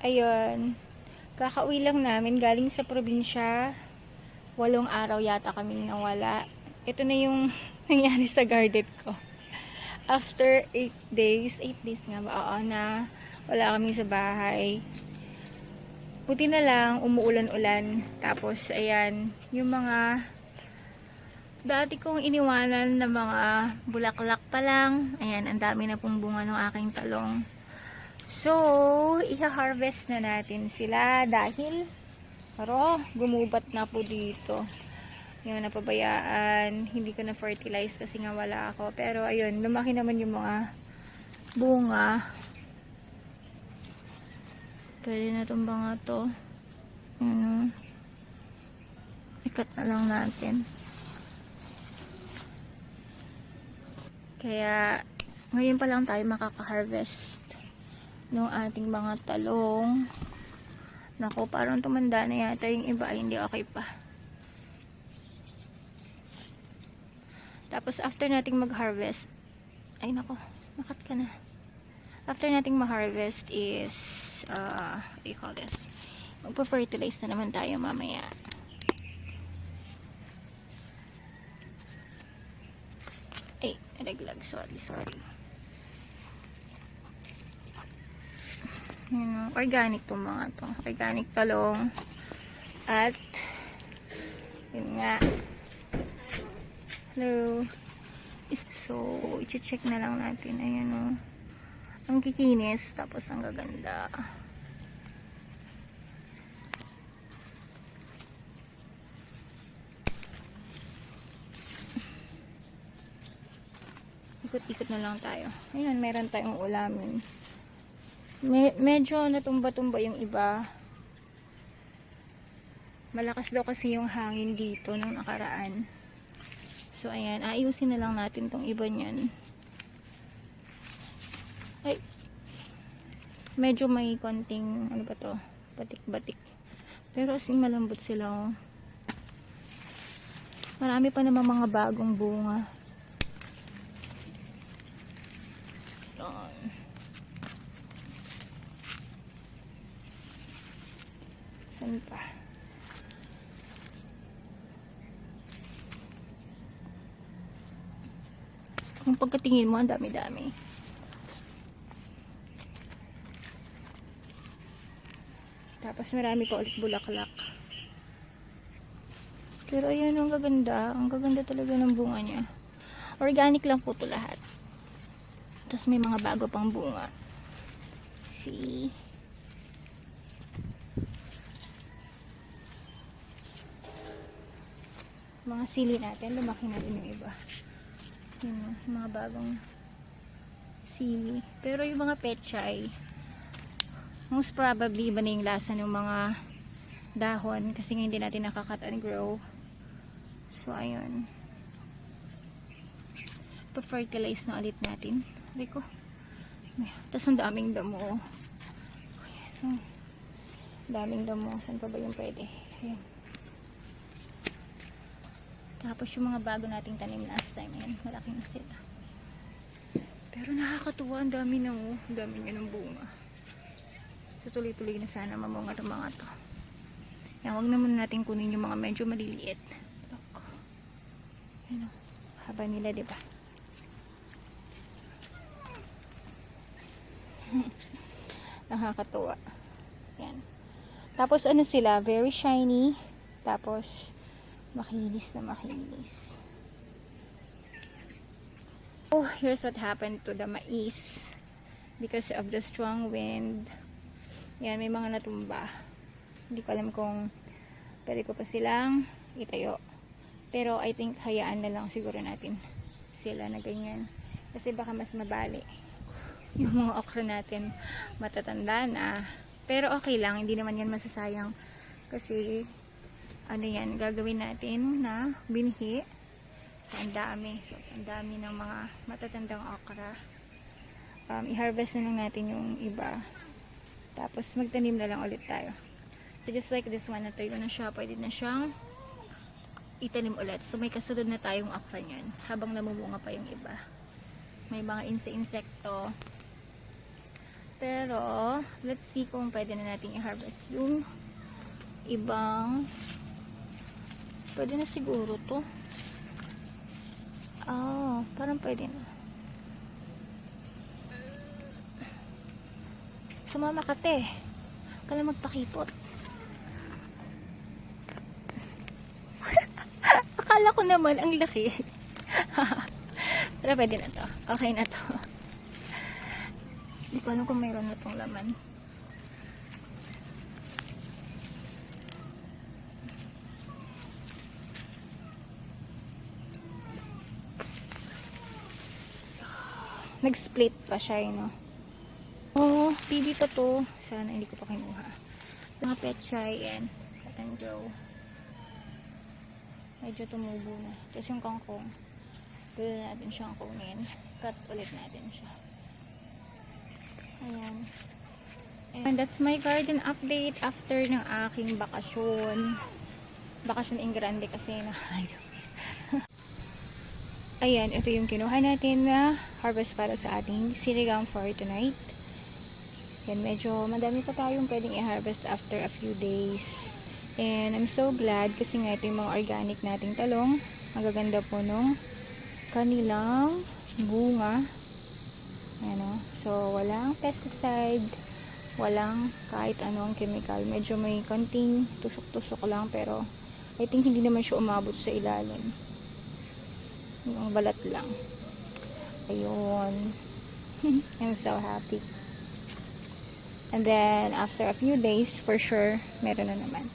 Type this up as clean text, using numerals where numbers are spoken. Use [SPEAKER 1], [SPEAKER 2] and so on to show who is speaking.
[SPEAKER 1] Ayun. Kakauwi lang namin galing sa probinsya. 8 araw yata kaming nawala. Ito na yung nangyari sa garden ko. After 8 days nga ba? Oo, na wala kami sa bahay. Buti na lang, umuulan-ulan. Tapos, ayan, yung mga dati kong iniwanan na mga bulaklak pa lang. Ayan, ang dami na pong bunga ng aking talong. So, i-harvest na natin sila dahil gumubat na po dito. Yung napabayaan, hindi ko na fertilize kasi nga wala ako. Pero ayun, lumaki naman yung mga bunga. Pwede na itong mga to. Ikat na lang natin. Kaya, ngayon pa lang tayo makaka-harvest ng ating mga talong. Nako, parang tumanda na yata yung iba. Ay, hindi okay pa. Tapos, after nating mag-harvest, ay nako, nakat ka na. After nating ma-harvest is, what do you call this? Magpa-fertilize na naman tayo mamaya. Ay, nalaglag. Sorry. Organic to mga to. Organic talong. At, yun nga. Hello. So, i-check na lang natin. Ayan o. Ang kikinis. Tapos, ang gaganda. Ikot-ikot na lang tayo. Ayan, meron tayong ulamin. Medyo natumba-tumba yung iba. Malakas daw kasi yung hangin dito nung nakaraan. So, ayan. Ayusin na lang natin tong iba niyan. Ay. Medyo may konting, ano ba to? Batik-batik. Pero asing malambot sila, oh. Marami pa namang mga bagong bunga. Saan pa? Kung pagkatingin mo, ang dami-dami. Tapos marami pa ulit bulaklak. Pero ayan, ang gaganda. Ang gaganda talaga ng bunga niya. Organic lang po ito lahat. Tapos may mga bago pang bunga. See? Mga sili natin, lumaki na rin yung iba. Yun, yung mga bagong sili. Pero yung mga pechay, most probably iba na yung lasa ng mga dahon kasi nga hindi natin nakakat and grow. So, ayun. Pa-fertilize na ulit natin. Like ko. Tapos ang daming damo. Ayan. Daming damo. Saan pa ba yung pwede? Ayan. Tapos yung mga bago nating tanim last time, ayan, malaki na sila. Pero nakakatuwa, ang dami na, oh. Ang dami nga ng bunga. So, tuloy-tuloy na sana mamunga ng mga to. Yan, wag naman natin kunin yung mga medyo maliliit. Look. Ayan, oh. Haba nila, diba? Nakakatuwa. Yan. Tapos, ano sila, very shiny. Tapos, makinis na makinis. Oh, here's what happened to the mais. Because of the strong wind. Yan, may mga natumba. Hindi ko alam kung pwede ko pa silang itayo. Pero I think hayaan na lang siguro natin sila na ganyan. Kasi baka mas mabali. Yung mga okra natin matatanda na. Pero okay lang, hindi naman yan masasayang. Kasi ano yan, gagawin natin na binhi. So, ang dami. So, ang dami ng mga matatandang okra. I-harvest na lang natin yung iba. Tapos, magtanim na lang ulit tayo. So, just like this one, natuyo na siya. Pwede na siyang itanim ulit. So, may kasunod na tayong okra niyan. Habang namumunga pa yung iba. May mga insekto. Pero, let's see kung pwede na natin i-harvest yung ibang. Pwede na siguro to. Parang pwede na. Sumama ka, te. Kala magpakipot. Akala ko naman ang laki. Pero pwede na to. Okay na to. Hindi ko alam kung mayroon na tong laman. Nag-split pa siya, no? Oh, pili pa to. Sana hindi ko pa kinuha. Mga pechay and cut and grow. Medyo tumubo na. Tapos yung kangkong, pwede natin siyang kunin. Cut ulit natin siya. Ayan. And that's my garden update after ng aking bakasyon. Bakasyon in grande kasi na. Ayan, ito yung kinuha natin na harvest para sa ating sinigang for tonight. Yan, medyo madami pa tayong pwedeng i-harvest after a few days. And I'm so glad kasi nga ito yung mga organic nating talong. Ang gaganda po nung kanilang bunga. Ano, so walang pesticide, walang kahit anong chemical. Medyo may konting tusok-tusok lang pero I think hindi naman siya umabot sa ilalim. Yung balat lang. Ayun. I'm so happy. And then, after a few days, for sure, meron na naman.